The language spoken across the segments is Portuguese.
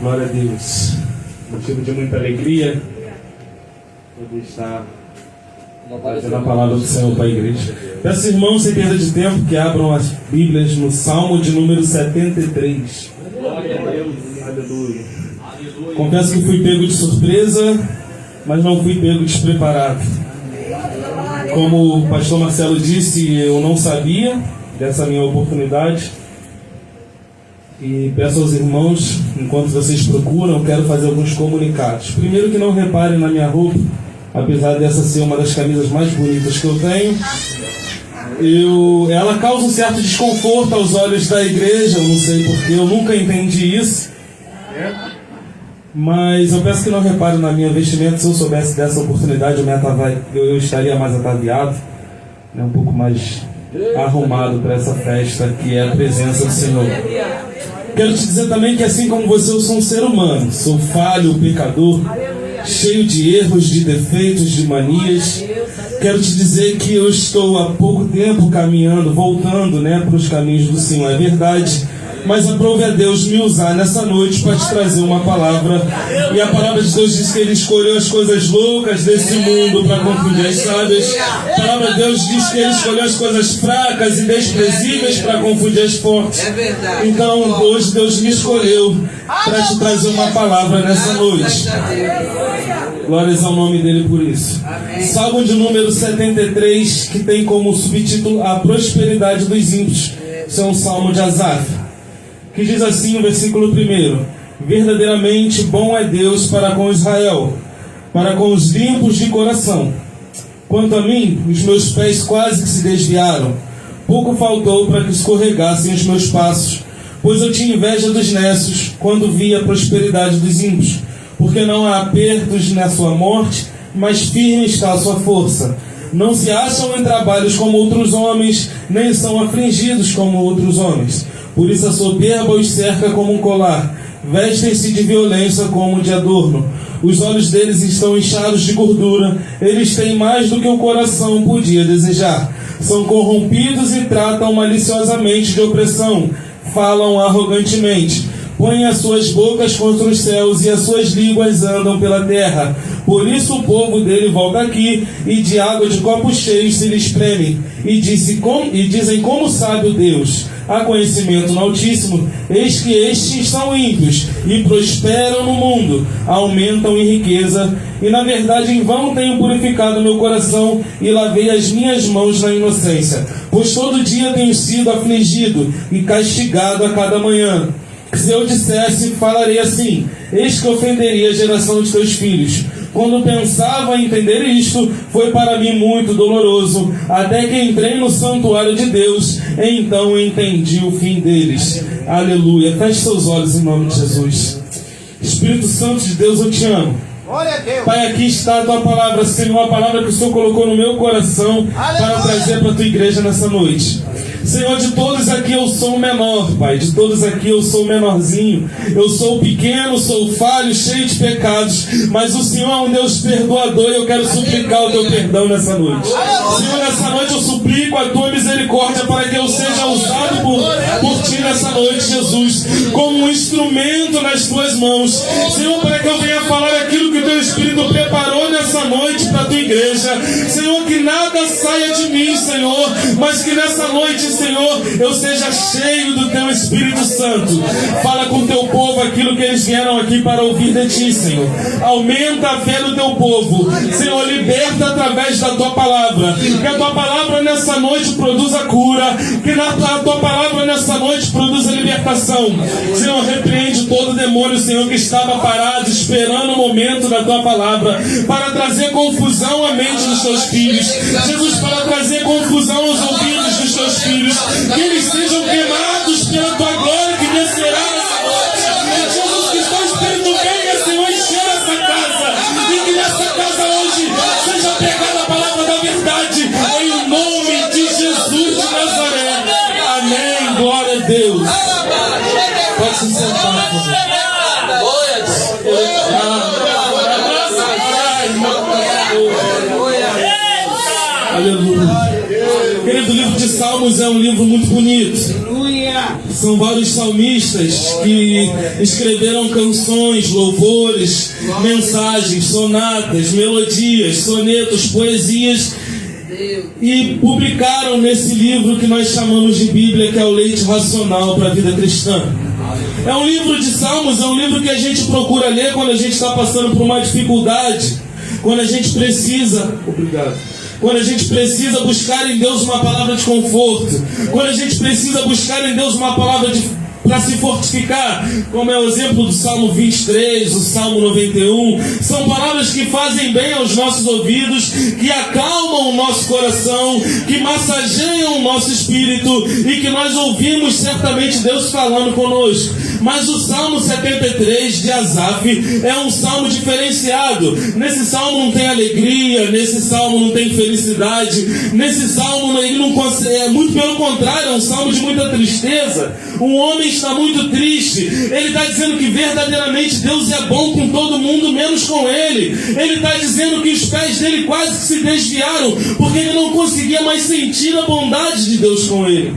Glória a Deus. Motivo de muita alegria poder estar trazendo a palavra do Senhor para a igreja. Peço, irmãos, sem perda de tempo, que abram as Bíblias no Salmo de número 73. Glória a Deus. Aleluia. Confesso que fui pego de surpresa, mas não fui pego despreparado. Como o pastor Marcelo disse, eu não sabia dessa minha oportunidade. E peço aos irmãos, enquanto vocês procuram, quero fazer alguns comunicados. Primeiro, que não reparem na minha roupa, apesar dessa ser uma das camisas mais bonitas que eu tenho. Ela causa um certo desconforto aos olhos da igreja, eu não sei porquê, eu nunca entendi isso. Mas eu peço que não reparem na minha vestimenta. Se eu soubesse dessa oportunidade, eu estaria mais ataviado, um pouco mais arrumado para essa festa que é a presença do Senhor. Quero te dizer também que, assim como você, eu sou um ser humano, sou falho, pecador, cheio de erros, de defeitos, de manias. Quero te dizer que eu estou há pouco tempo caminhando, voltando para os caminhos do Senhor, é verdade. Mas aprove a Deus me usar nessa noite para te trazer uma palavra. E a palavra de Deus diz que Ele escolheu as coisas loucas desse mundo para confundir as sábias. A palavra de Deus diz que Ele escolheu as coisas fracas e desprezíveis para confundir as fortes. Então hoje Deus me escolheu para te trazer uma palavra nessa noite. Glórias ao nome dele por isso. Salmo de número 73, que tem como subtítulo a prosperidade dos ímpios. Isso é um salmo de Asaf, que diz assim no versículo 1: verdadeiramente bom é Deus para com Israel, para com os limpos de coração. Quanto a mim, os meus pés quase que se desviaram, pouco faltou para que escorregassem os meus passos, pois eu tinha inveja dos nécios quando vi a prosperidade dos ímpios, porque não há apertos na sua morte, mas firme está a sua força. Não se acham em trabalhos como outros homens, nem são afligidos como outros homens. Por isso a soberba os cerca como um colar, vestem-se de violência como de adorno. Os olhos deles estão inchados de gordura, eles têm mais do que o coração podia desejar. São corrompidos e tratam maliciosamente de opressão, falam arrogantemente. Põem as suas bocas contra os céus e as suas línguas andam pela terra. Por isso o povo dele volta aqui, e de água de copos cheios se lhes premem. E dizem como sabe o Deus. Há conhecimento no Altíssimo. Eis que estes são ímpios e prosperam no mundo, aumentam em riqueza. E na verdade em vão tenho purificado meu coração e lavei as minhas mãos na inocência. Pois todo dia tenho sido afligido e castigado a cada manhã. Se eu dissesse, falarei assim: eis que ofenderia a geração de teus filhos. Quando pensava em entender isto, foi para mim muito doloroso, até que entrei no santuário de Deus, então entendi o fim deles. Aleluia. Feche seus olhos em nome de Jesus. Espírito Santo de Deus, eu te amo. Pai, aqui está a tua palavra, Senhor, a palavra que o Senhor colocou no meu coração para trazer para a tua igreja nessa noite. Senhor, de todos aqui eu sou o menor, Pai, de todos aqui eu sou o menorzinho, eu sou o pequeno, sou falho, cheio de pecados, mas o Senhor é um Deus perdoador e eu quero suplicar o teu perdão nessa noite. Senhor, nessa noite eu suplico a tua misericórdia para que eu seja usado por ti nessa noite, Jesus, como um instrumento nas tuas mãos. Senhor, para que eu venha falar aquilo que o teu Espírito preparou nessa noite para a tua igreja. Senhor, que nada saia de mim, Senhor, mas que nessa noite, Senhor, eu seja cheio do teu Espírito Santo. Fala com o teu povo aquilo que eles vieram aqui para ouvir de ti, Senhor. Aumenta a fé do teu povo, Senhor, liberta através da tua palavra. Que a tua palavra nessa noite produza cura, que a tua palavra nessa noite produza libertação. Senhor, repreende todo demônio, Senhor, que estava parado esperando o momento da tua palavra para trazer confusão à mente dos teus filhos. Jesus, para trazer confusão aos ouvidos dos teus filhos. Que eles sejam queimados pela tua glória que descerá nessa noite. Jesus, que teu Espírito venha, Senhor, encher essa casa. E que nessa casa hoje seja pregada a palavra da verdade. Em nome de Jesus de Nazaré. Amém. Glória a Deus. Pode se sentar, por favor. Aleluia. Querido, o livro de Salmos é um livro muito bonito. São vários salmistas que escreveram canções, louvores, mensagens, sonatas, melodias, sonetos, poesias, e publicaram nesse livro que nós chamamos de Bíblia, que é o leite racional para a vida cristã. É um livro de salmos, é um livro que a gente procura ler quando a gente está passando por uma dificuldade, quando a gente precisa, quando a gente precisa buscar em Deus uma palavra de conforto, quando a gente precisa buscar em Deus uma palavra para se fortificar, como é o exemplo do Salmo 23, o Salmo 91, são palavras que fazem bem aos nossos ouvidos, que acalmam o nosso coração, que massageiam o nosso espírito e que nós ouvimos certamente Deus falando conosco. Mas o Salmo 73 de Asaf é um salmo diferenciado. Nesse salmo não tem alegria, nesse salmo não tem felicidade, nesse salmo ele não consegue, muito pelo contrário, é um salmo de muita tristeza. Um homem está muito triste, ele está dizendo que verdadeiramente Deus é bom com todo mundo, menos com ele. Ele está dizendo que os pés dele quase que se desviaram, porque ele não conseguia mais sentir a bondade de Deus com ele.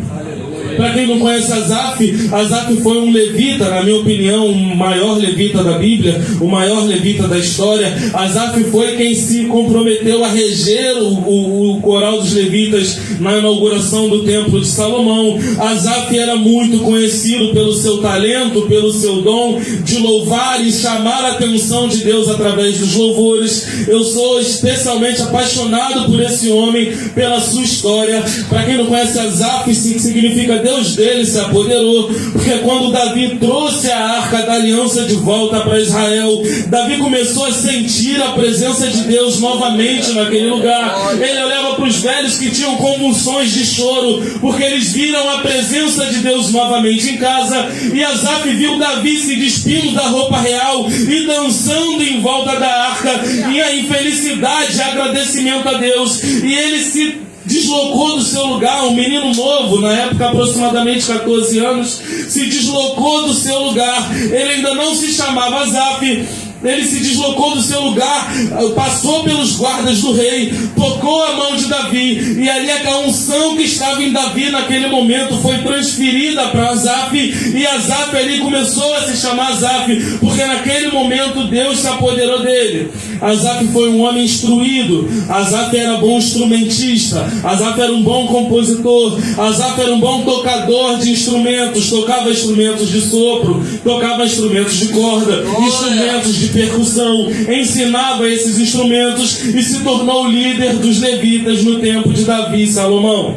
Para quem não conhece Asaf foi um levita, na minha opinião, o maior levita da Bíblia, o maior levita da história. Asaf foi quem se comprometeu a reger o coral dos levitas na inauguração do templo de Salomão. Asaf era muito conhecido pelo seu talento, pelo seu dom de louvar e chamar a atenção de Deus através dos louvores. Eu sou especialmente apaixonado por esse homem, pela sua história. Para quem não conhece Asaf, significa Deus dele se apoderou, porque quando Davi trouxe a arca da aliança de volta para Israel, Davi começou a sentir a presença de Deus novamente naquele lugar. Ele olhava para os velhos que tinham convulsões de choro, porque eles viram a presença de Deus novamente em casa, e Asaf viu Davi se despindo da roupa real e dançando em volta da arca, e a infelicidade e agradecimento a Deus, e ele se deslocou do seu lugar. Um menino novo, na época aproximadamente 14 anos, se deslocou do seu lugar. Ele ainda não se chamava Asaf. Ele se deslocou do seu lugar, passou pelos guardas do rei, tocou a mão de Davi, e ali a unção que estava em Davi naquele momento foi transferida para Asaf, e Asaf ali começou a se chamar Asaf, porque naquele momento Deus se apoderou dele. Asaf foi um homem instruído, Asaf era bom instrumentista, Asaf era um bom compositor, Asaf era um bom tocador de instrumentos, tocava instrumentos de sopro, tocava instrumentos de corda, instrumentos de percussão, ensinava esses instrumentos e se tornou líder dos levitas no tempo de Davi e Salomão.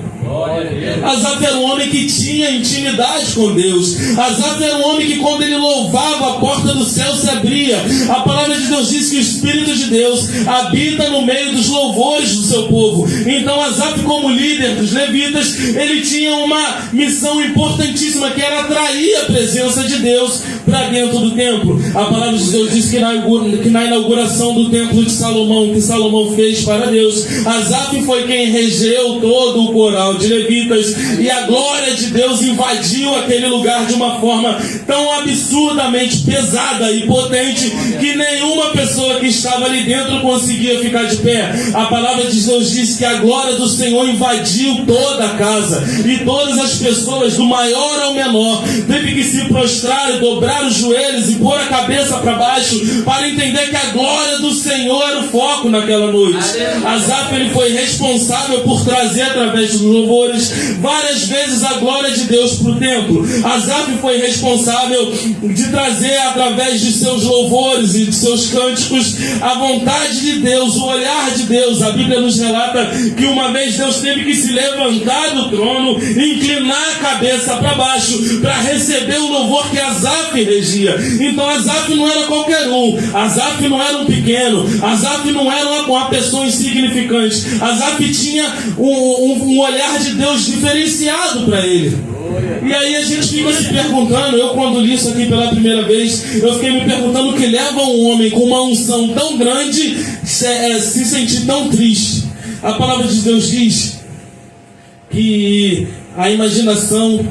Asaf era um homem que tinha intimidade com Deus. Asaf era um homem que, quando ele louvava, a porta do céu se abria. A palavra de Deus diz que o Espírito de Deus habita no meio dos louvores do seu povo. Então Asaf, como líder dos levitas, ele tinha uma missão importantíssima, que era atrair a presença de Deus para dentro do templo. A palavra de Deus diz que na inauguração do templo de Salomão, que Salomão fez para Deus, Asaf foi quem regeu todo o coral de levitas, e a glória de Deus invadiu aquele lugar de uma forma tão absurdamente pesada e potente que nenhuma pessoa que estava ali dentro conseguia ficar de pé. A palavra de Deus diz que a glória do Senhor invadiu toda a casa, e todas as pessoas, do maior ao menor, teve que se prostrar e dobrar os joelhos e pôr a cabeça para baixo para entender que a glória do Senhor era o foco naquela noite. Asaf, ele foi responsável por trazer através dos louvores várias vezes a glória de Deus para o templo. Asaf foi responsável de trazer através de seus louvores e de seus cânticos a vontade de Deus, o olhar de Deus. A Bíblia nos relata que uma vez Deus teve que se levantar do trono, inclinar a cabeça para baixo para receber o louvor que Asaf regia. Então Asaf não era qualquer um, Asaf não era um pequeno, Asaf não era uma pessoa insignificante. Asaf tinha um olhar de Deus diferenciado para ele. E aí a gente fica se perguntando, eu quando li isso aqui pela primeira vez, eu fiquei me perguntando o que leva um homem com uma unção tão grande se sentir tão triste. A palavra de Deus diz que a imaginação,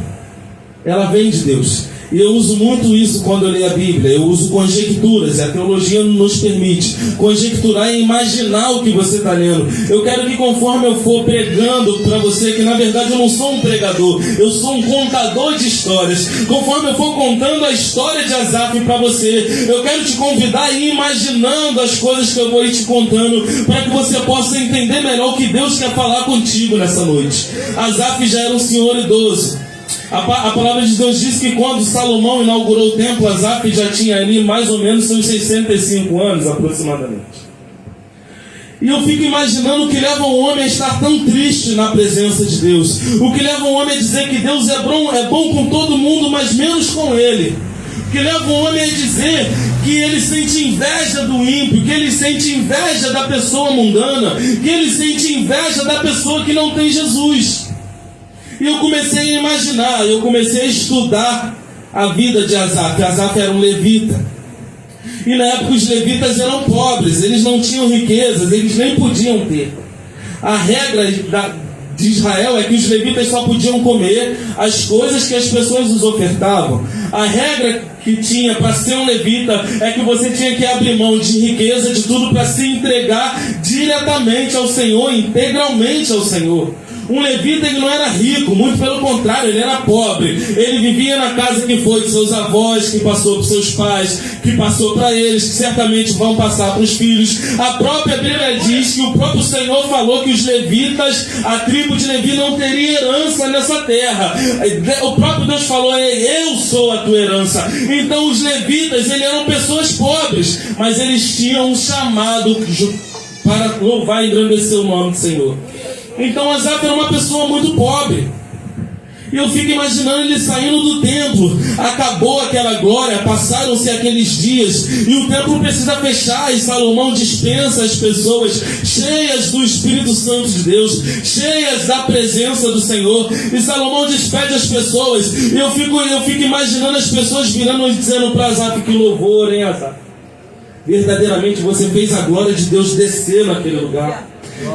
ela vem de Deus. E eu uso muito isso quando eu leio a Bíblia. Eu uso conjecturas. A teologia nos permite conjecturar e imaginar o que você está lendo. Eu quero que conforme eu for pregando para você, que na verdade eu não sou um pregador, eu sou um contador de histórias. Conforme eu for contando a história de Asaf para você, eu quero te convidar a ir imaginando as coisas que eu vou ir te contando, para que você possa entender melhor o que Deus quer falar contigo nessa noite. Asaf já era um senhor idoso. A palavra de Deus diz que quando Salomão inaugurou o templo, Asaf já tinha ali mais ou menos seus 65 anos aproximadamente. E eu fico imaginando o que leva um homem a estar tão triste na presença de Deus. O que leva um homem a dizer que Deus é bom com todo mundo, mas menos com ele. O que leva um homem a dizer que ele sente inveja do ímpio, que ele sente inveja da pessoa mundana, que ele sente inveja da pessoa que não tem Jesus. E eu comecei a imaginar, eu comecei a estudar a vida de Asaf. Asaf era um levita. E na época os levitas eram pobres, eles não tinham riquezas, eles nem podiam ter. A regra de Israel é que os levitas só podiam comer as coisas que as pessoas nos ofertavam. A regra que tinha para ser um levita é que você tinha que abrir mão de riqueza, de tudo, para se entregar diretamente ao Senhor, integralmente ao Senhor. Um levita, ele não era rico, muito pelo contrário, ele era pobre. Ele vivia na casa que foi de seus avós, que passou para seus pais, que passou para eles, que certamente vão passar para os filhos. A própria Bíblia diz que o próprio Senhor falou que os levitas, a tribo de Levi, não teria herança nessa terra. O próprio Deus falou: eu sou a tua herança. Então os levitas, eles eram pessoas pobres, mas eles tinham um chamado para louvar e engrandecer o nome do Senhor. Então Asaf era uma pessoa muito pobre. E eu fico imaginando ele saindo do templo. Acabou aquela glória, passaram-se aqueles dias, e o templo precisa fechar, e Salomão dispensa as pessoas cheias do Espírito Santo de Deus, cheias da presença do Senhor. E Salomão despede as pessoas. E eu fico imaginando as pessoas virando e dizendo para Asaf: que louvor, hein, Asaf? Verdadeiramente você fez a glória de Deus descer naquele lugar.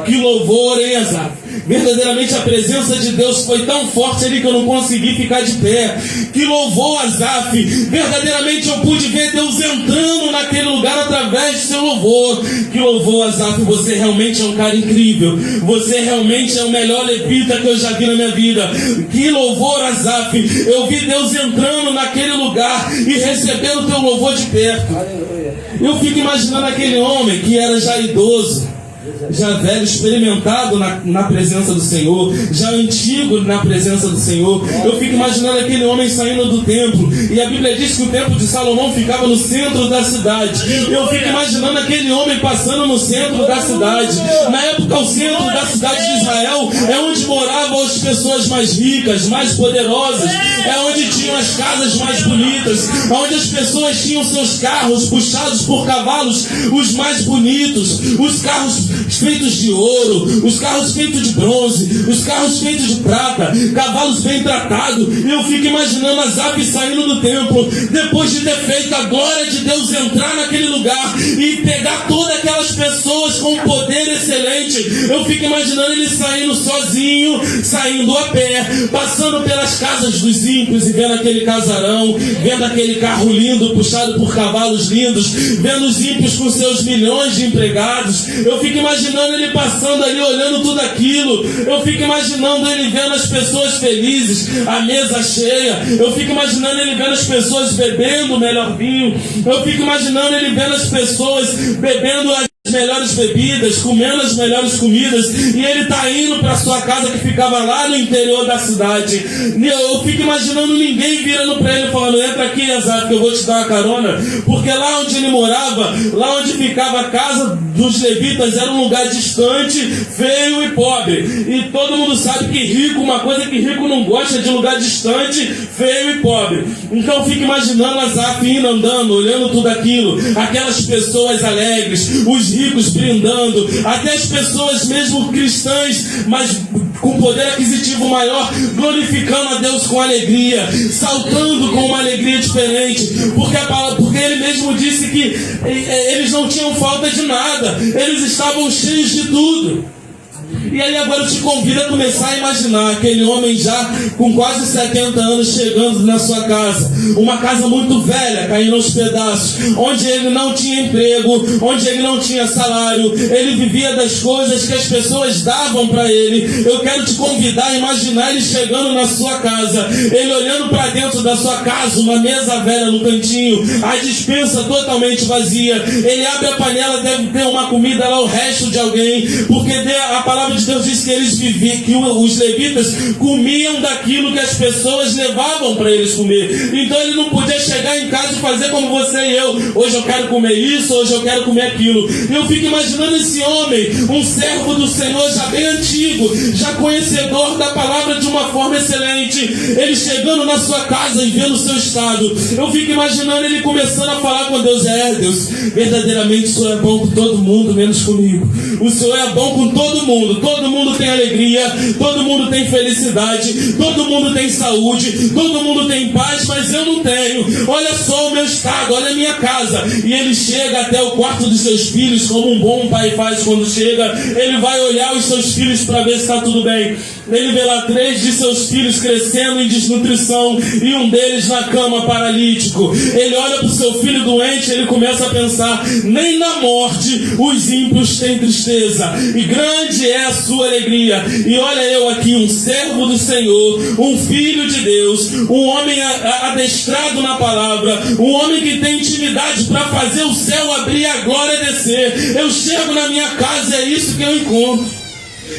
Que louvor, hein, Asaf? Verdadeiramente a presença de Deus foi tão forte ali que eu não consegui ficar de pé. Que louvor, Asaf! Verdadeiramente eu pude ver Deus entrando naquele lugar através do seu louvor. Que louvor, Asaf! Você realmente é um cara incrível. Você realmente é o melhor levita que eu já vi na minha vida. Que louvor, Asaf! Eu vi Deus entrando naquele lugar e recebendo o teu louvor de perto. Eu fico imaginando aquele homem que era já idoso, já velho, experimentado na presença do Senhor, já antigo na presença do Senhor. Eu fico imaginando aquele homem saindo do templo, e a Bíblia diz que o templo de Salomão ficava no centro da cidade. Eu fico imaginando aquele homem passando no centro da cidade. Na época, o centro da cidade de Israel é onde moravam as pessoas mais ricas, mais poderosas, é onde tinham as casas mais bonitas, onde as pessoas tinham seus carros puxados por cavalos os mais bonitos, os carros feitos de ouro, os carros feitos de bronze, os carros feitos de prata, cavalos bem tratados. Eu fico imaginando Asaf saindo do templo, depois de ter feito a glória de Deus entrar naquele lugar e pegar todas aquelas pessoas com um poder excelente. Eu fico imaginando ele saindo sozinho, saindo a pé, passando pelas casas dos ímpios e vendo aquele casarão, vendo aquele carro lindo puxado por cavalos lindos, vendo os ímpios com seus milhões de empregados. Eu fico imaginando ele passando ali, olhando tudo aquilo. Eu fico imaginando ele vendo as pessoas felizes, a mesa cheia. Eu fico imaginando ele vendo as pessoas bebendo o melhor vinho. Eu fico imaginando ele vendo as pessoas bebendo as melhores bebidas, comendo as melhores comidas, e ele está indo para sua casa que ficava lá no interior da cidade. Eu fico imaginando ninguém virando para ele falando: entra aqui, Asaf, que eu vou te dar uma carona, porque lá onde ele morava, lá onde ficava a casa dos levitas, era um lugar distante, feio e pobre. E todo mundo sabe que rico, uma coisa que rico não gosta é de lugar distante, feio e pobre. Então eu fico imaginando Asaf indo, andando, olhando tudo aquilo, aquelas pessoas alegres, os ricos brindando, até as pessoas mesmo cristãs, mas com poder aquisitivo maior, glorificando a Deus com alegria, saltando com uma alegria diferente, porque ele mesmo disse que eles não tinham falta de nada, eles estavam cheios de tudo. E aí agora eu te convido a começar a imaginar aquele homem já com quase 70 anos chegando na sua casa. Uma casa muito velha, caindo aos pedaços, onde ele não tinha emprego, onde ele não tinha salário, ele vivia das coisas que as pessoas davam para ele. Eu quero te convidar a imaginar ele chegando na sua casa, ele olhando para dentro da sua casa, uma mesa velha no cantinho, a despensa totalmente vazia. Ele abre a panela, deve ter uma comida lá, o resto de alguém, porque a palavra de Deus diz que eles viviam, que os levitas comiam daquilo que as pessoas levavam para eles comer. Então ele não podia chegar em casa e fazer como você e eu. Hoje eu quero comer isso, hoje eu quero comer aquilo. Eu fico imaginando esse homem, um servo do Senhor já bem antigo, já conhecedor da palavra de uma forma excelente, ele chegando na sua casa e vendo o seu estado. Eu fico imaginando ele começando a falar com Deus: Deus, verdadeiramente o Senhor é bom com todo mundo, menos comigo. O Senhor é bom com todo mundo tem alegria, todo mundo tem felicidade, todo mundo tem saúde, todo mundo tem paz, mas eu não tenho. Olha só o meu estado, olha a minha casa. E ele chega até o quarto dos seus filhos, como um bom pai faz quando chega. Ele vai olhar os seus filhos para ver se está tudo bem. Ele vê lá 3 de seus filhos crescendo em desnutrição e um deles na cama paralítico. Ele olha para o seu filho doente, ele começa a pensar: nem na morte os ímpios têm tristeza, e grande é a sua alegria. E olha eu aqui, um servo do Senhor, um filho de Deus, um homem adestrado na palavra, um homem que tem intimidade para fazer o céu abrir e a glória descer. Eu chego na minha casa, é isso que eu encontro.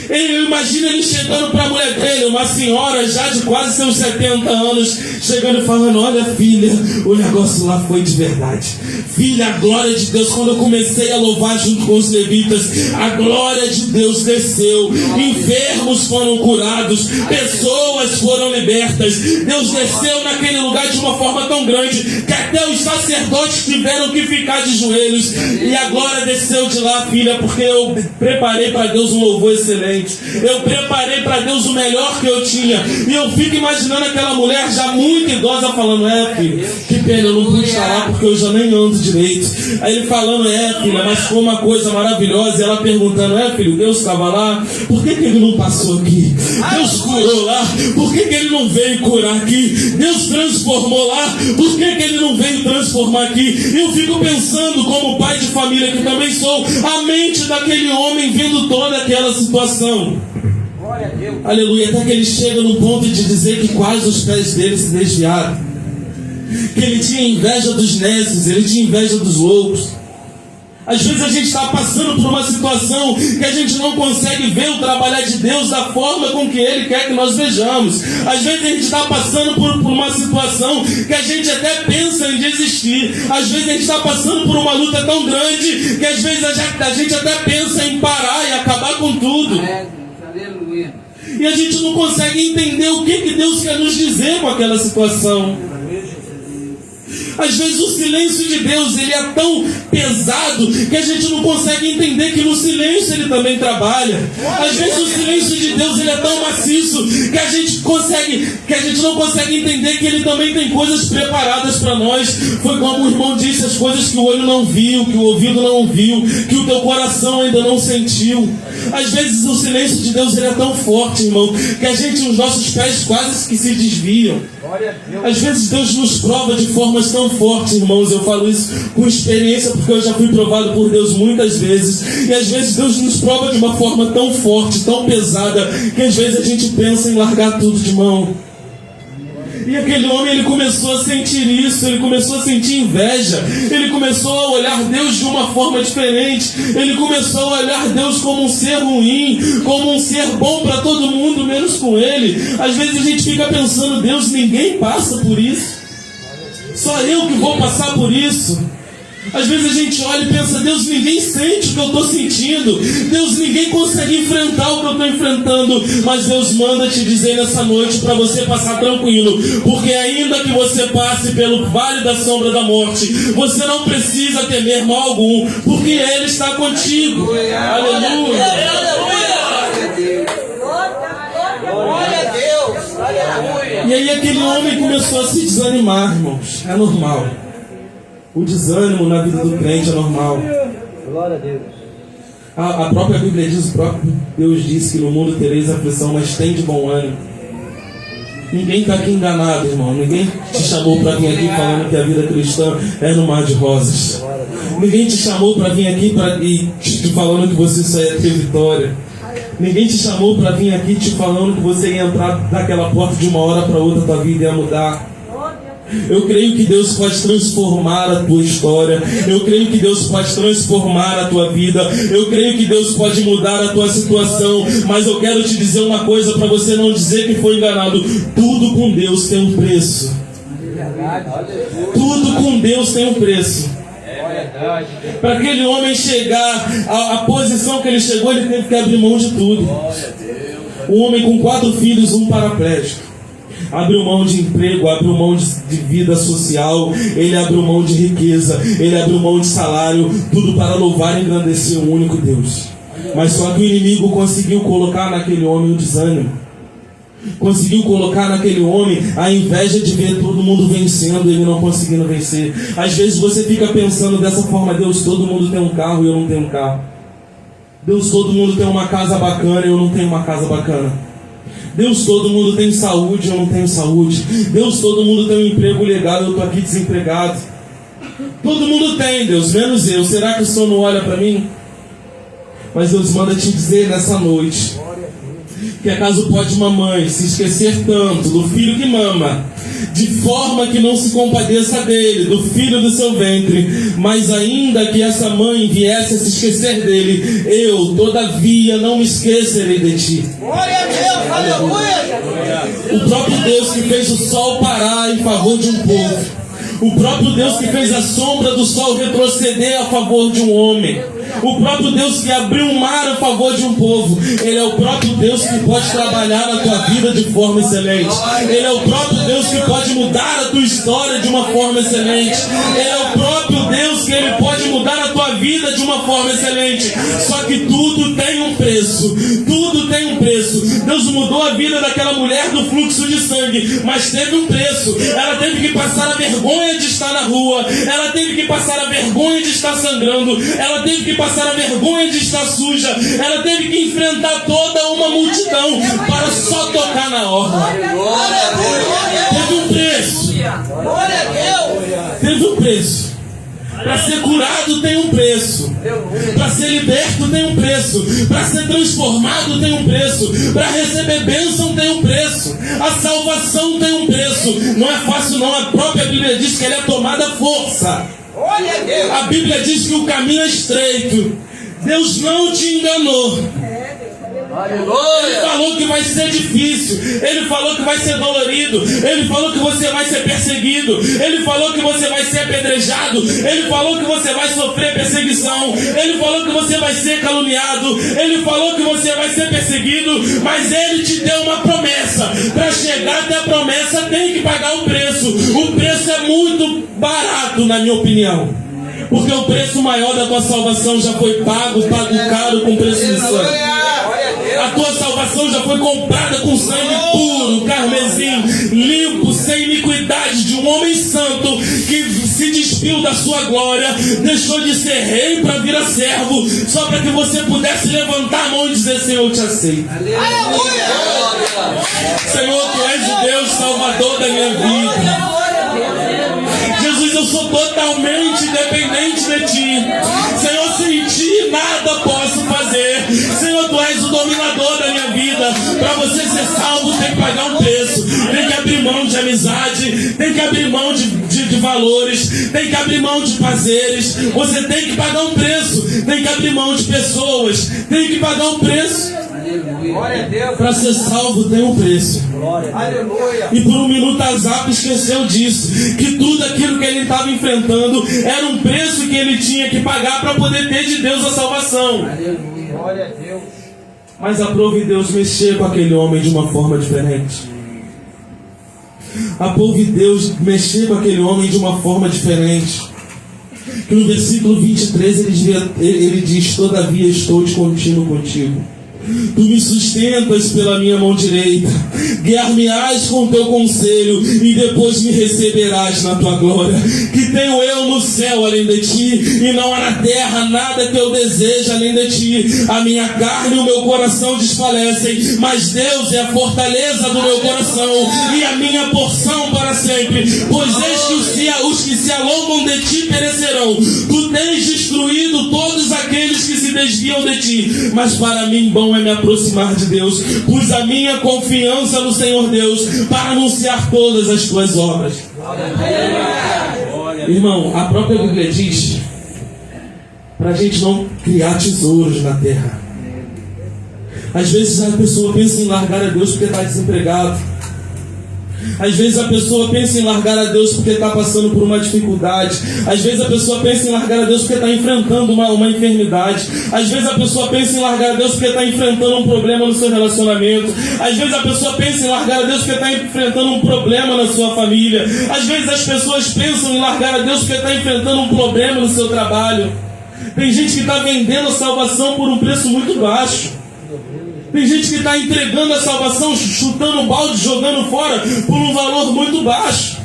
Eu imagino ele chegando para a mulher dele, uma senhora já de quase seus 70 anos, chegando e falando: olha filha, o negócio lá foi de verdade. Filha, a glória de Deus, quando eu comecei a louvar junto com os levitas, a glória de Deus desceu, enfermos foram curados, pessoas foram libertas. Deus desceu naquele lugar de uma forma tão grande que até os sacerdotes tiveram que ficar de joelhos. E a glória desceu de lá, filha, porque eu preparei para Deus um louvor excelente. Eu preparei para Deus o melhor que eu tinha. E eu fico imaginando aquela mulher já muito idosa falando: filho, que pena, eu não pude estar lá porque eu já nem ando direito. Aí ele falando: filha, mas foi uma coisa maravilhosa. E ela perguntando: filho, Deus estava lá, por que ele não passou aqui? Deus curou lá, por que ele não veio curar aqui? Deus transformou lá, por que ele não veio transformar aqui? Eu fico pensando, como pai de família que também sou, a mente daquele homem vendo toda aquela situação. Aleluia, até que ele chega no ponto de dizer que quase os pés dele se desviaram, que ele tinha inveja dos nécios, ele tinha inveja dos loucos. Às vezes a gente está passando por uma situação que a gente não consegue ver o trabalhar de Deus da forma com que Ele quer que nós vejamos. Às vezes a gente está passando por uma situação que a gente até pensa em desistir. Às vezes a gente está passando por uma luta tão grande que às vezes a gente até pensa em parar e acabar com tudo. Aleluia. E a gente não consegue entender o que Deus quer nos dizer com aquela situação. Às vezes o silêncio de Deus, ele é tão pesado que a gente não consegue entender que no silêncio Ele também trabalha. Às vezes o silêncio de Deus, ele é tão maciço que a gente não consegue entender que Ele também tem coisas preparadas para nós. Foi como o irmão disse: as coisas que o olho não viu, que o ouvido não ouviu, que o teu coração ainda não sentiu. Às vezes o silêncio de Deus, ele é tão forte, irmão, que os nossos pés quase que se desviam. Às vezes Deus nos prova de formas tão fortes, irmãos. Eu falo isso com experiência, porque eu já fui provado por Deus muitas vezes. E às vezes Deus nos prova de uma forma tão forte, tão pesada, que às vezes a gente pensa em largar tudo de mão. E aquele homem, ele começou a sentir isso, ele começou a sentir inveja, ele começou a olhar Deus de uma forma diferente, ele começou a olhar Deus como um ser ruim, como um ser bom para todo mundo, menos com ele. Às vezes a gente fica pensando: Deus, ninguém passa por isso, só eu que vou passar por isso. Às vezes a gente olha e pensa: Deus, ninguém sente o que eu estou sentindo, Deus, ninguém consegue enfrentar o que eu estou enfrentando. Mas Deus manda te dizer nessa noite para você passar tranquilo, porque ainda que você passe pelo vale da sombra da morte, você não precisa temer mal algum, porque Ele está contigo. Aleluia. Glória a Deus. Aleluia. E aí aquele homem começou a se desanimar, irmãos. É normal. O desânimo na vida do crente é normal. Glória a Deus. A própria Bíblia diz, o próprio Deus disse que no mundo tereis aflição, mas tem de bom ânimo. Ninguém está aqui enganado, irmão. Ninguém te chamou para vir aqui falando que a vida cristã é no mar de rosas. Ninguém te chamou para vir aqui te falando que você só ia ter vitória. Ninguém te chamou para vir aqui te falando que você ia entrar daquela porta de uma hora para outra, tua vida ia mudar. Eu creio que Deus pode transformar a tua história. Eu creio que Deus pode transformar a tua vida. Eu creio que Deus pode mudar a tua situação. Mas eu quero te dizer uma coisa para você não dizer que foi enganado. Tudo com Deus tem um preço. Tudo com Deus tem um preço. Para aquele homem chegar à posição que ele chegou, ele teve que abrir mão de tudo. Um homem com 4 filhos, um paraplégico, abriu mão de emprego, abriu mão de vida social, ele abriu mão de riqueza, ele abriu mão de salário, tudo para louvar e engrandecer o único Deus. Mas só que o inimigo conseguiu colocar naquele homem o desânimo, conseguiu colocar naquele homem a inveja de ver todo mundo vencendo e ele não conseguindo vencer. Às vezes você fica pensando dessa forma: Deus, todo mundo tem um carro e eu não tenho um carro. Deus, todo mundo tem uma casa bacana e eu não tenho uma casa bacana. Deus, todo mundo tem saúde, eu não tenho saúde. Deus, todo mundo tem um emprego legal, eu estou aqui desempregado. Todo mundo tem, Deus, menos eu. Será que o Senhor não olha para mim? Mas Deus manda te dizer nessa noite que acaso pode uma mãe se esquecer tanto do filho que mama, de forma que não se compadeça dele, do filho do seu ventre, mas ainda que essa mãe viesse a se esquecer dele, eu, todavia, não me esquecerei de ti. Glória a Deus, aleluia! O próprio Deus que fez o sol parar em favor de um povo, o próprio Deus que fez a sombra do sol retroceder a favor de um homem, o próprio Deus que abriu um mar a favor de um povo, Ele é o próprio Deus que pode trabalhar na tua vida de forma excelente. Ele é o próprio Deus que pode mudar a tua história de uma forma excelente. Ele é o próprio Deus que Ele pode mudar a tua vida de uma forma excelente. Só que tudo tem um preço. Tudo tem um preço. Deus mudou a vida daquela mulher do fluxo de sangue, mas teve um preço. Ela teve que passar a vergonha de estar na rua. Ela teve que passar a vergonha de estar sangrando. Ela teve que passar a vergonha de estar suja. Ela teve que enfrentar toda uma multidão para só tocar na orla. Teve um preço. Teve um preço. Para ser curado tem um preço. Para ser liberto tem um preço. Para ser transformado tem um preço. Para receber bênção tem um preço. A salvação tem um preço. Não é fácil não. A própria Bíblia diz que ela é tomada à força. A Bíblia diz que o caminho é estreito. Deus não te enganou. Ele falou que vai ser difícil. Ele falou que vai ser dolorido. Ele falou que você vai ser perseguido. Ele falou que você vai ser apedrejado. Ele falou que você vai sofrer perseguição. Ele falou que você vai ser caluniado. Ele falou que você vai ser perseguido. Mas Ele te deu uma promessa. Para chegar até a promessa tem que pagar o preço. O preço é muito barato, na minha opinião, porque o preço maior da tua salvação já foi pago caro com preço de sangue. A tua salvação já foi comprada com sangue puro, carmesim, limpo, sem iniquidade, de um homem santo que se despiu da sua glória, deixou de ser rei para vir a servo, só para que você pudesse levantar a mão e dizer: Senhor, eu te aceito. Aleluia! Senhor, Tu és o Deus Salvador da minha vida. Jesus, eu sou totalmente dependente de Ti. Senhor, sem Ti nada posso fazer. Senhor, Tu és o dominador da minha vida. Para você ser salvo tem que pagar um preço. Tem que abrir mão de amizade. Tem que abrir mão de valores. Tem que abrir mão de prazeres. Você tem que pagar um preço. Tem que abrir mão de pessoas. Tem que pagar um preço. Para ser salvo tem um preço. E por um minuto Asaf esqueceu disso, que tudo aquilo que ele estava enfrentando era um preço que ele tinha que pagar para poder ter de Deus a salvação. Mas aprove Deus mexer com aquele homem de uma forma diferente. Aprove Deus mexer com aquele homem de uma forma diferente. Que no versículo 23 ele diz: todavia estou de contínuo contigo. Tu me sustentas pela minha mão direita, guiar-me-ás com teu conselho, e depois me receberás na tua glória. Que tenho eu no céu além de ti, e não há na terra nada que eu deseje além de ti. A minha carne e o meu coração desfalecem, mas Deus é a fortaleza do meu coração e a minha porção para sempre. Pois eis que os que se alongam de ti perecerão. Tu tens destruído todos aqueles que se desviam de ti, mas para mim bom é me aproximar de Deus. Pus a minha confiança no Senhor Deus para anunciar todas as tuas obras. Irmão, a própria Bíblia diz para a gente não criar tesouros na terra. Às vezes a pessoa pensa em largar a Deus porque está desempregado. Às vezes a pessoa pensa em largar a Deus porque está passando por uma dificuldade. Às vezes a pessoa pensa em largar a Deus porque está enfrentando uma enfermidade. Às vezes a pessoa pensa em largar a Deus porque está enfrentando um problema no seu relacionamento. Às vezes a pessoa pensa em largar a Deus porque está enfrentando um problema na sua família. Às vezes as pessoas pensam em largar a Deus porque está enfrentando um problema no seu trabalho. Tem gente que está vendendo a salvação por um preço muito baixo. Tem gente que está entregando a salvação, chutando o balde, jogando fora por um valor muito baixo.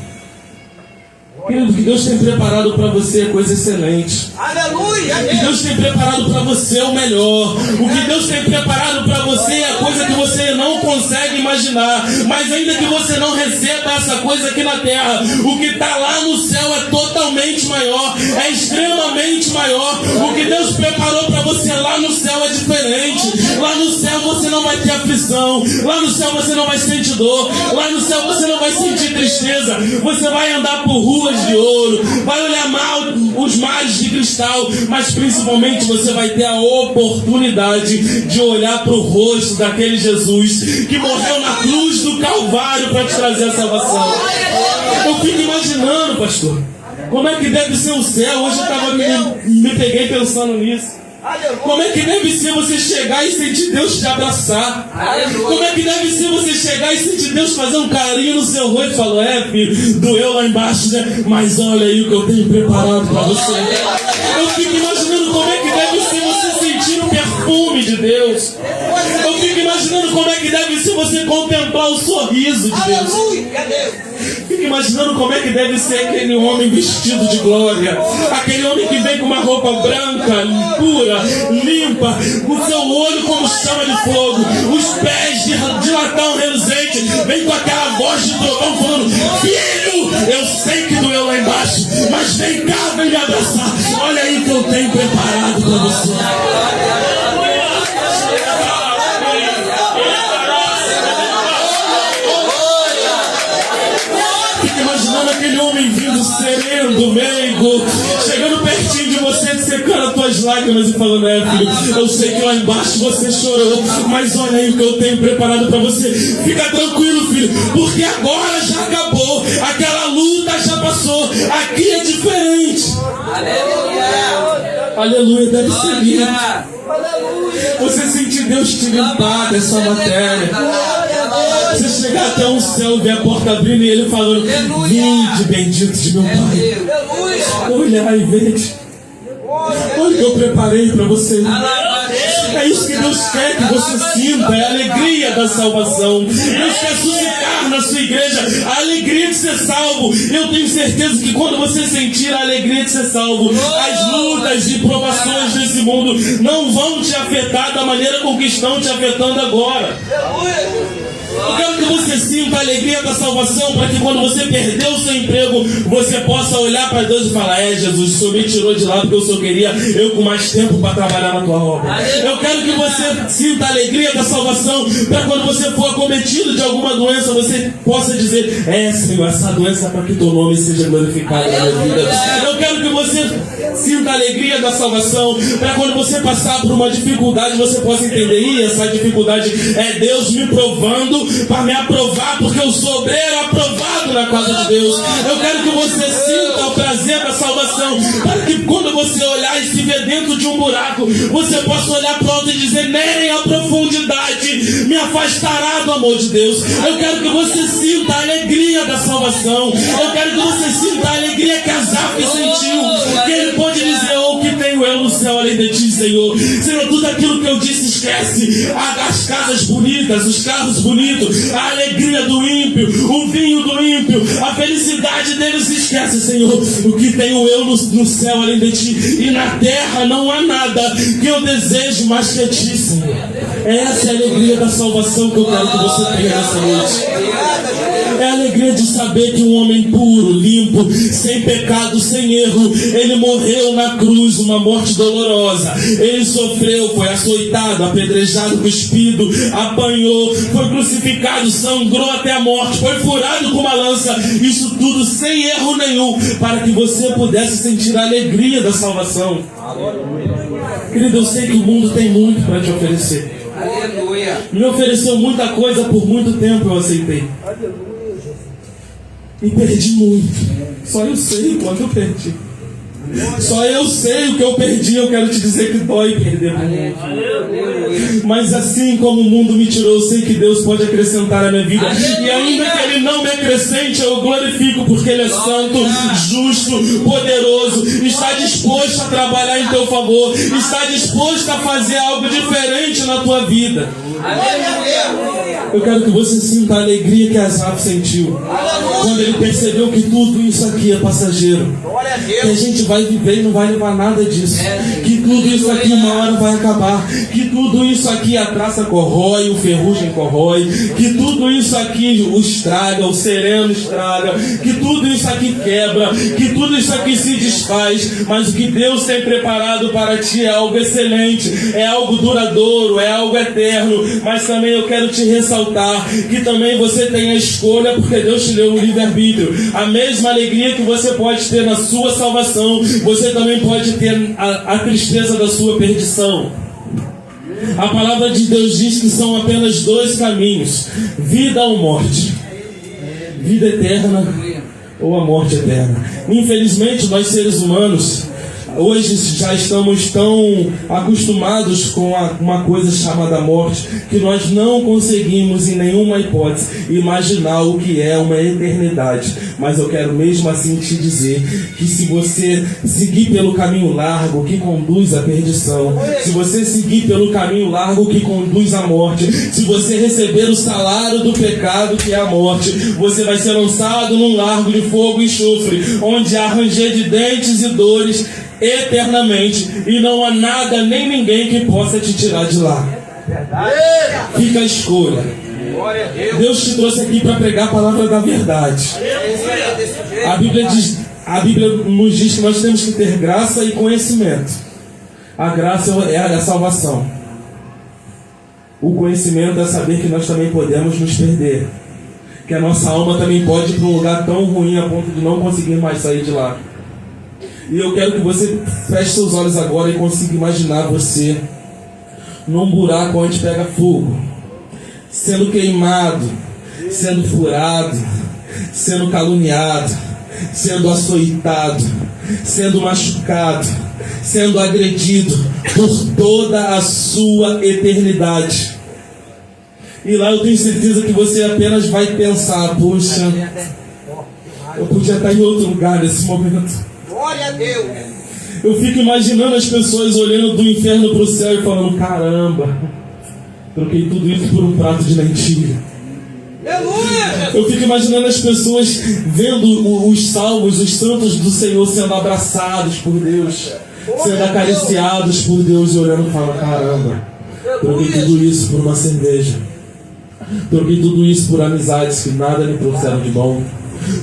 Querido, o que Deus tem preparado para você é coisa excelente. Aleluia! O que Deus tem preparado para você é o melhor. O que Deus tem preparado para você é a coisa que você não consegue imaginar. Mas ainda que você não receba essa coisa aqui na terra, o que está lá no céu é totalmente maior, é extremamente maior. O que Deus preparou para você lá no céu é diferente. Lá no céu você não vai ter aflição. Lá no céu você não vai sentir dor. Lá no céu você não vai sentir tristeza. Você vai andar por ruas de ouro, vai olhar mal os mares de cristal, mas principalmente você vai ter a oportunidade de olhar para o rosto daquele Jesus que morreu na cruz do Calvário para te trazer a salvação. Eu fico imaginando, pastor, como é que deve ser o céu. Hoje eu me peguei pensando nisso. Como é que deve ser você chegar e sentir Deus te abraçar? Como é que deve ser você chegar e sentir Deus fazer um carinho no seu rosto e falar: filho, doeu lá embaixo, né? Mas olha aí o que eu tenho preparado para você. Eu fico imaginando como é que deve ser você sentir o perfume de Deus. Eu fico imaginando como é que deve ser você contemplar o sorriso de Deus. Fico imaginando como é que deve ser aquele homem vestido de glória. Aquele homem que vem com uma roupa branca, pura, limpa, o seu olho como chama de fogo, os pés de latão reluzente, vem com aquela voz de trovão falando: filho, eu sei que doeu lá embaixo, mas vem cá, vem me abraçar. Olha aí o que eu tenho preparado para você. Aquele homem vindo sereno, meigo, chegando pertinho de você, secando as tuas lágrimas e falando: filho, eu sei que lá embaixo você chorou, mas olha aí o que eu tenho preparado para você. Fica tranquilo, filho, porque agora já acabou, aquela luta já passou, aqui é diferente. Aleluia! Aleluia, deve ser lindo. Você sentir Deus te limpar dessa matéria. Você chegar até um céu, ver a porta abrindo e Ele falando: vinde, bendito de meu Pai. Olha e vede. Olha o que eu preparei para você. É isso que Deus quer que você sinta, é a alegria da salvação. Deus quer suscitar na sua igreja a alegria de ser salvo. Eu tenho certeza que quando você sentir a alegria de ser salvo, as lutas e provações desse mundo não vão te afetar da maneira com que estão te afetando agora. Eu quero que você sinta a alegria da salvação, para que quando você perder o seu emprego, você possa olhar para Deus e falar: Jesus, o Senhor me tirou de lá porque o Senhor queria eu com mais tempo para trabalhar na tua obra. Eu quero que você sinta a alegria da salvação, para quando você for acometido de alguma doença, você possa dizer: Senhor, essa doença é para que teu nome seja glorificado na minha vida. Eu quero que você sinta a alegria da salvação, para quando você passar por uma dificuldade, você possa entender: essa dificuldade é Deus me provando para me aprovar, porque eu sou obreiro aprovado na casa de Deus. Eu quero que você sinta o prazer da salvação, para que quando você olhar e se ver dentro de um buraco, você possa olhar para o alto e dizer: nem a profundidade me afastará do amor de Deus. Eu quero que você sinta a alegria da salvação. Eu quero que você sinta a alegria que Asaf sentiu, que ele pode dizer: o que tenho eu no céu além de ti, Senhor. Senhor, tudo aquilo que eu disse, esquece. As casas bonitas, os carros bonitos, a alegria do ímpio, o vinho do ímpio, a felicidade deles, esquece, Senhor. O que tenho eu no céu além de ti, e na terra não há nada que eu desejo mais que a ti, Senhor. Essa é a alegria da salvação que eu quero que você tenha nessa noite. É a alegria de saber que um homem puro, limpo, sem pecado, sem erro, ele morreu na cruz, uma morte dolorosa. Ele sofreu, foi açoitado, apedrejado, cuspido, apanhou, foi crucificado, sangrou até a morte, foi furado com uma lança. Isso tudo sem erro nenhum, para que você pudesse sentir a alegria da salvação. Querido, eu sei que o mundo tem muito para te oferecer. Aleluia. Me ofereceu muita coisa por muito tempo, eu aceitei. E perdi muito. Só eu sei quanto eu perdi. Só eu sei o que eu perdi. Eu quero te dizer que dói perder muito. Mas assim como o mundo me tirou, eu sei que Deus pode acrescentar a minha vida. E ainda que Ele não me acrescente, eu glorifico, porque Ele é santo, justo, poderoso. Está disposto a trabalhar em teu favor. Está disposto a fazer algo diferente na tua vida. Eu quero que você sinta a alegria que Asaf sentiu quando ele percebeu que tudo isso aqui é passageiro, que a gente vai viver e não vai levar nada disso, que tudo isso aqui uma hora vai acabar, que tudo isso aqui a traça corrói, o ferrugem corrói, que tudo isso aqui o estraga, o sereno estraga, que tudo isso aqui quebra, que tudo isso aqui se desfaz. Mas o que Deus tem preparado para ti é algo excelente, é algo duradouro, é algo eterno. Mas também eu quero te ressaltar que também você tem a escolha, porque Deus te deu um livre-arbítrio. A mesma alegria que você pode ter na sua salvação, você também pode ter a tristeza da sua perdição. A palavra de Deus diz que são apenas dois caminhos: vida ou morte, vida eterna ou a morte eterna. Infelizmente, nós seres humanos hoje já estamos tão acostumados com uma coisa chamada morte, que nós não conseguimos em nenhuma hipótese imaginar o que é uma eternidade. Mas eu quero mesmo assim te dizer que se você seguir pelo caminho largo que conduz à perdição, se você seguir pelo caminho largo que conduz à morte, se você receber o salário do pecado, que é a morte, você vai ser lançado num largo de fogo e enxofre, onde há ranger de dentes e dores eternamente, e não há nada nem ninguém que possa te tirar de lá. Fica a escolha. Deus te trouxe aqui para pregar a palavra da verdade. A Bíblia nos diz que nós temos que ter graça e conhecimento. A graça é a salvação. O conhecimento é saber que nós também podemos nos perder, que a nossa alma também pode ir para um lugar tão ruim a ponto de não conseguir mais sair de lá. E eu quero que você feche seus olhos agora e consiga imaginar você num buraco onde pega fogo, sendo queimado, sendo furado, sendo caluniado, sendo açoitado, sendo machucado, sendo agredido por toda a sua eternidade. E lá eu tenho certeza que você apenas vai pensar: poxa, eu podia estar em outro lugar nesse momento. Glória a Deus. Eu fico imaginando as pessoas olhando do inferno para o céu e falando: caramba, troquei tudo isso por um prato de lentilha. Aleluia. Eu fico imaginando as pessoas vendo os salvos, os santos do Senhor sendo abraçados por Deus, sendo acariciados por Deus, e olhando e falando: caramba, troquei tudo isso por uma cerveja, troquei tudo isso por amizades que nada me trouxeram de bom,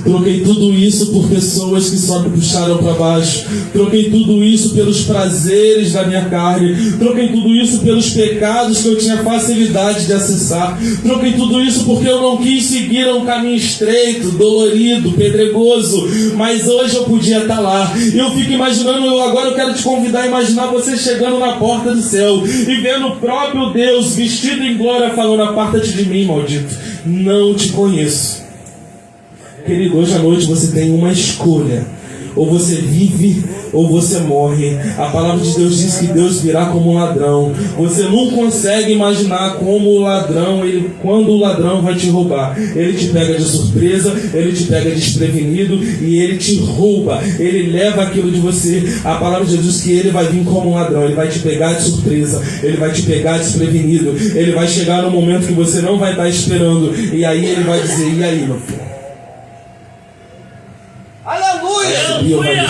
troquei tudo isso por pessoas que só me puxaram para baixo, troquei tudo isso pelos prazeres da minha carne, troquei tudo isso pelos pecados que eu tinha facilidade de acessar, troquei tudo isso porque eu não quis seguir um caminho estreito, dolorido, pedregoso, mas hoje eu podia estar lá. E eu fico imaginando, agora eu quero te convidar a imaginar você chegando na porta do céu e vendo o próprio Deus vestido em glória falando: aparta-te de mim, maldito, não te conheço. Querido, hoje à noite você tem uma escolha: ou você vive ou você morre. A palavra de Deus diz que Deus virá como um ladrão. Você não consegue imaginar como o ladrão, quando o ladrão vai te roubar. Ele te pega de surpresa, ele te pega desprevenido e ele te rouba. Ele leva aquilo de você. A palavra de Deus diz que ele vai vir como um ladrão. Ele vai te pegar de surpresa, ele vai te pegar desprevenido. Ele vai chegar no momento que você não vai estar esperando. E aí ele vai dizer: e aí, meu filho? Aleluia!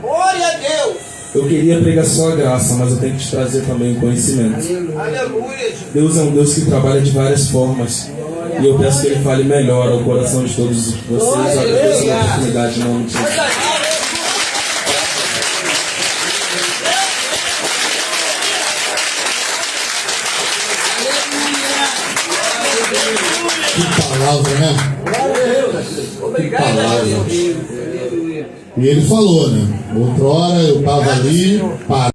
Glória a Deus! Eu queria pregar só a graça, mas eu tenho que te trazer também o conhecimento. Aleluia! Deus é um Deus que trabalha de várias formas. E eu peço que Ele fale melhor ao coração de todos vocês. Agradeço a oportunidade, em nome de Jesus. Que palavra, né? Obrigado, palavra. Deus. E ele falou, né? Outrora eu estava ali, parado.